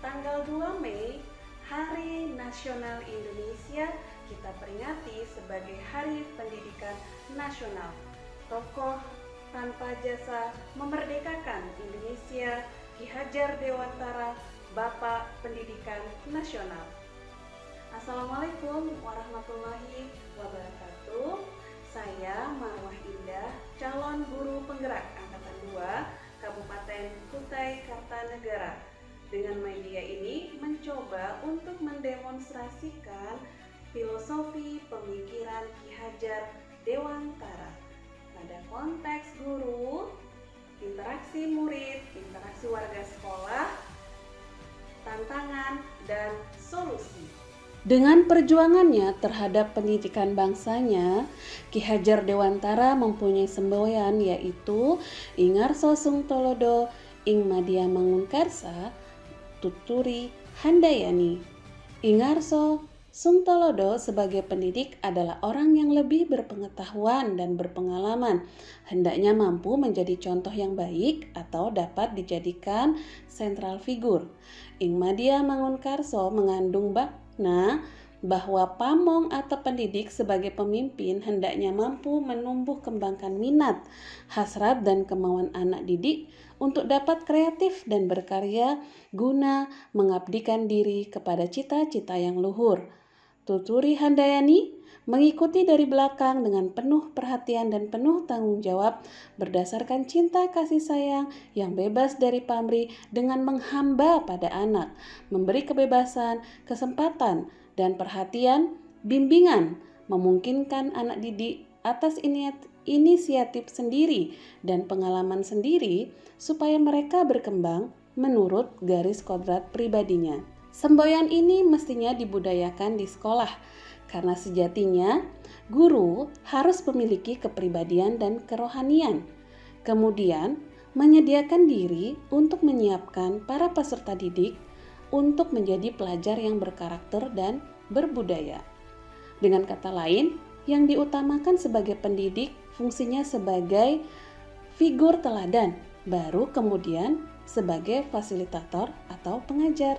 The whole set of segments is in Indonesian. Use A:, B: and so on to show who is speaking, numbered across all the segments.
A: tanggal 2 Mei, Hari Nasional Indonesia, kita peringati sebagai Hari Pendidikan Nasional. Tokoh tanpa jasa memerdekakan Indonesia, Ki Hajar Dewantara, Bapak Pendidikan Nasional. Assalamualaikum warahmatullahi wabarakatuh. Saya Marwah Indah, calon guru penggerak Angkatan 2 Kabupaten Kutai Kartanegara. Dengan media ini mencoba untuk mendemonstrasikan filosofi pemikiran Ki Hajar Dewantara pada konteks guru, interaksi murid, interaksi warga sekolah, tantangan, dan solusi. Dengan perjuangannya terhadap pendidikan bangsanya, Ki Hajar Dewantara mempunyai semboyan yaitu Ingarso Sungtolodo ing Madya Mangunkarsa Tuturi Handayani. Ingarso Sungtolodo sebagai pendidik adalah orang yang lebih berpengetahuan dan berpengalaman, hendaknya mampu menjadi contoh yang baik atau dapat dijadikan sentral figur. Ing Madya Mangunkarso mengandung makna bahwa pamong atau pendidik sebagai pemimpin hendaknya mampu menumbuh kembangkan minat, hasrat, dan kemauan anak didik untuk dapat kreatif dan berkarya guna mengabdikan diri kepada cita-cita yang luhur. Tuturi Handayani mengikuti dari belakang dengan penuh perhatian dan penuh tanggung jawab berdasarkan cinta kasih sayang yang bebas dari pamrih dengan menghamba pada anak, memberi kebebasan, kesempatan, dan perhatian, bimbingan, memungkinkan anak didik atas inisiatif sendiri dan pengalaman sendiri supaya mereka berkembang menurut garis kodrat pribadinya. Semboyan ini mestinya dibudayakan di sekolah karena sejatinya guru harus memiliki kepribadian dan kerohanian. Kemudian menyediakan diri untuk menyiapkan para peserta didik untuk menjadi pelajar yang berkarakter dan berbudaya. Dengan kata lain, yang diutamakan sebagai pendidik fungsinya sebagai figur teladan, baru kemudian sebagai fasilitator atau pengajar.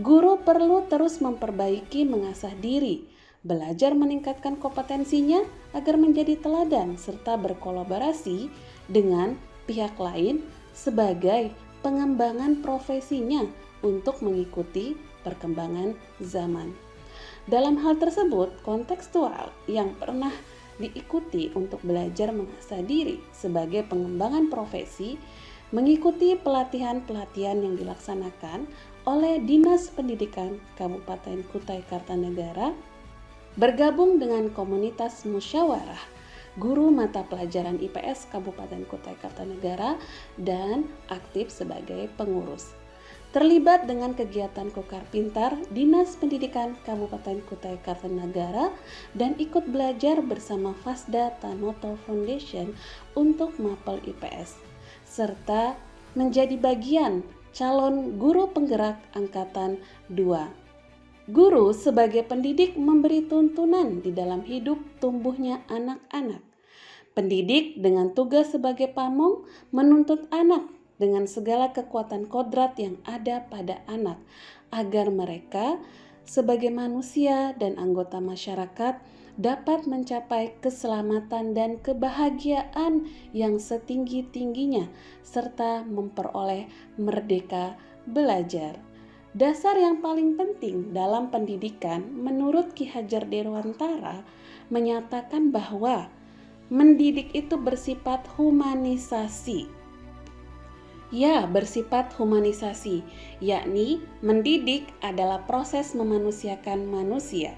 A: Guru perlu terus memperbaiki mengasah diri, belajar meningkatkan kompetensinya agar menjadi teladan serta berkolaborasi dengan pihak lain sebagai pengembangan profesinya untuk mengikuti perkembangan zaman. Dalam hal tersebut, kontekstual yang pernah diikuti untuk belajar mengasah diri sebagai pengembangan profesi mengikuti pelatihan-pelatihan yang dilaksanakan oleh Dinas Pendidikan Kabupaten Kutai Kartanegara, bergabung dengan komunitas musyawarah guru mata pelajaran IPS Kabupaten Kutai Kartanegara, dan aktif sebagai pengurus. Terlibat dengan kegiatan Kokar Pintar Dinas Pendidikan Kabupaten Kutai Kartanegara dan ikut belajar bersama Fasda Tanoto Foundation untuk mapel IPS, serta menjadi bagian calon guru penggerak Angkatan 2. Guru sebagai pendidik memberi tuntunan di dalam hidup tumbuhnya anak-anak. Pendidik dengan tugas sebagai pamong menuntut anak dengan segala kekuatan kodrat yang ada pada anak, agar mereka sebagai manusia dan anggota masyarakat dapat mencapai keselamatan dan kebahagiaan yang setinggi-tingginya, serta memperoleh merdeka belajar. Dasar yang paling penting dalam pendidikan menurut Ki Hajar Dewantara menyatakan bahwa mendidik itu bersifat humanisasi. Ya, bersifat humanisasi, yakni mendidik adalah proses memanusiakan manusia.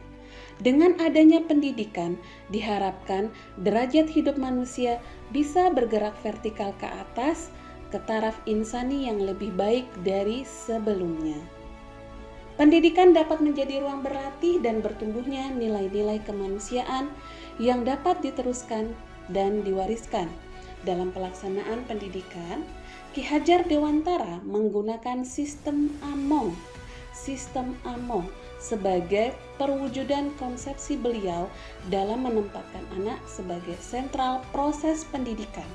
A: Dengan adanya pendidikan, diharapkan derajat hidup manusia bisa bergerak vertikal ke atas, ke taraf insani yang lebih baik dari sebelumnya. Pendidikan dapat menjadi ruang berlatih dan bertumbuhnya nilai-nilai kemanusiaan yang dapat diteruskan dan diwariskan. Dalam pelaksanaan pendidikan, Ki Hajar Dewantara menggunakan sistem AMONG sebagai perwujudan konsepsi beliau dalam menempatkan anak sebagai sentral proses pendidikan,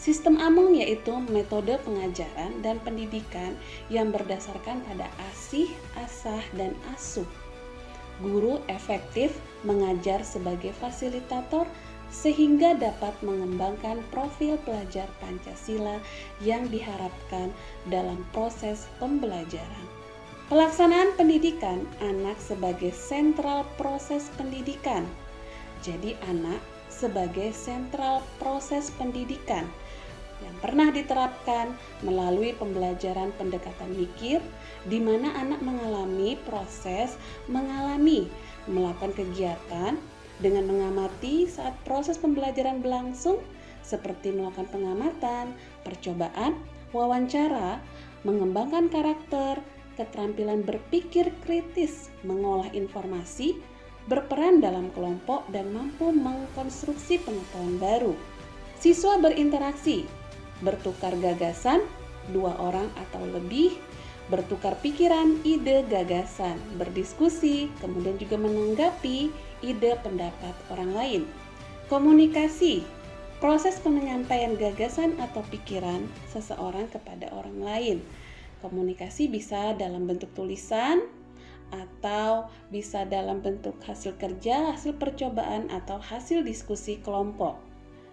A: Sistem AMON yaitu metode pengajaran dan pendidikan yang berdasarkan pada asih, asah, dan asuh. Guru efektif mengajar sebagai fasilitator sehingga dapat mengembangkan profil pelajar Pancasila yang diharapkan dalam proses pembelajaran. Pelaksanaan pendidikan anak sebagai sentral proses pendidikan. Jadi anak sebagai sentral proses pendidikan yang pernah diterapkan melalui pembelajaran pendekatan mikir, di mana anak mengalami proses melakukan kegiatan dengan mengamati saat proses pembelajaran berlangsung, seperti melakukan pengamatan, percobaan, wawancara, mengembangkan karakter, keterampilan berpikir kritis, mengolah informasi, berperan dalam kelompok, dan mampu mengkonstruksi pengetahuan baru. Siswa berinteraksi, bertukar gagasan, 2 orang atau lebih, bertukar pikiran, ide, gagasan, berdiskusi, kemudian juga menanggapi ide pendapat orang lain. Komunikasi, proses penyampaian gagasan atau pikiran seseorang kepada orang lain. Komunikasi bisa dalam bentuk tulisan atau bisa dalam bentuk hasil kerja, hasil percobaan, atau hasil diskusi kelompok.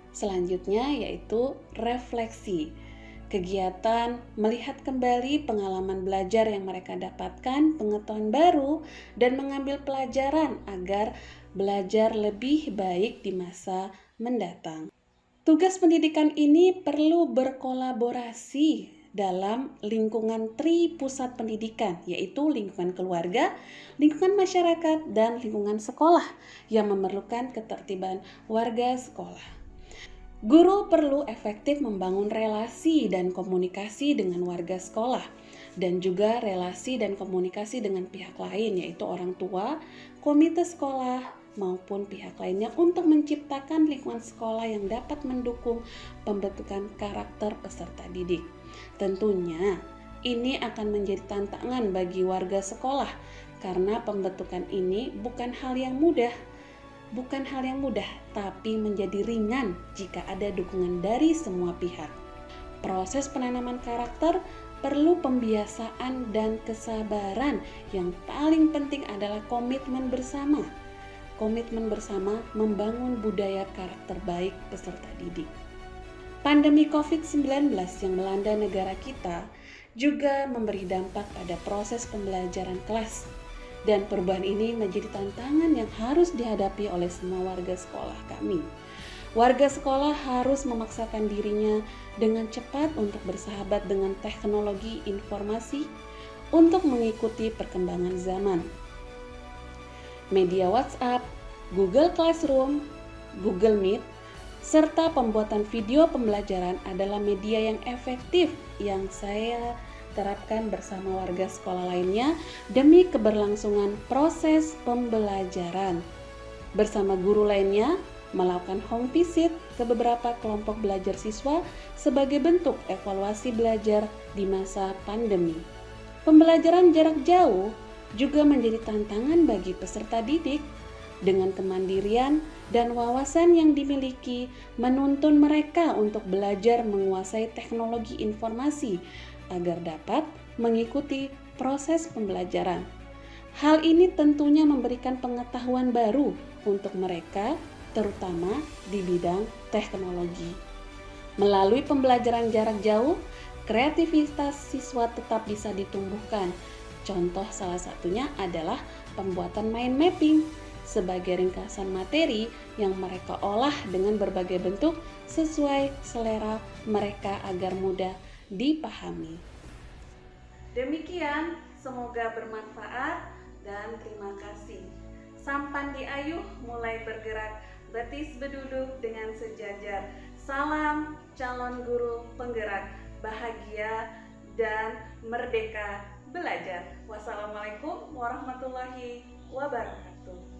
A: Selanjutnya yaitu refleksi. Kegiatan melihat kembali pengalaman belajar yang mereka dapatkan, pengetahuan baru, dan mengambil pelajaran agar belajar lebih baik di masa mendatang. Tugas pendidikan ini perlu berkolaborasi dalam lingkungan pusat pendidikan, yaitu lingkungan keluarga, lingkungan masyarakat, dan lingkungan sekolah yang memerlukan ketertiban warga sekolah. Guru perlu efektif membangun relasi dan komunikasi dengan warga sekolah, dan juga relasi dan komunikasi dengan pihak lain, yaitu orang tua, komite sekolah, maupun pihak lainnya untuk menciptakan lingkungan sekolah yang dapat mendukung pembentukan karakter peserta didik. Tentunya ini akan menjadi tantangan bagi warga sekolah karena pembentukan ini bukan hal yang mudah, tapi menjadi ringan jika ada dukungan dari semua pihak. Proses penanaman karakter perlu pembiasaan dan kesabaran. Yang paling penting adalah komitmen bersama. Komitmen bersama membangun budaya karakter baik peserta didik. Pandemi COVID-19 yang melanda negara kita juga memberi dampak pada proses pembelajaran kelas. Dan perubahan ini menjadi tantangan yang harus dihadapi oleh semua warga sekolah kami. Warga sekolah harus memaksakan dirinya dengan cepat untuk bersahabat dengan teknologi informasi untuk mengikuti perkembangan zaman. Media WhatsApp, Google Classroom, Google Meet, serta pembuatan video pembelajaran adalah media yang efektif yang saya terapkan bersama warga sekolah lainnya demi keberlangsungan proses pembelajaran. Bersama guru lainnya, melakukan home visit ke beberapa kelompok belajar siswa sebagai bentuk evaluasi belajar di masa pandemi. Pembelajaran jarak jauh juga menjadi tantangan bagi peserta didik. Dengan kemandirian dan wawasan yang dimiliki, menuntun mereka untuk belajar menguasai teknologi informasi agar dapat mengikuti proses pembelajaran. Hal ini tentunya memberikan pengetahuan baru untuk mereka, terutama di bidang teknologi. Melalui pembelajaran jarak jauh, kreativitas siswa tetap bisa ditumbuhkan. Contoh salah satunya adalah pembuatan mind mapping sebagai ringkasan materi yang mereka olah dengan berbagai bentuk sesuai selera mereka agar mudah dipahami. Demikian, semoga bermanfaat dan terima kasih. Sampan diayuh mulai bergerak, betis beduduk dengan sejajar. Salam calon guru penggerak, bahagia dan merdeka belajar. Wassalamualaikum warahmatullahi wabarakatuh.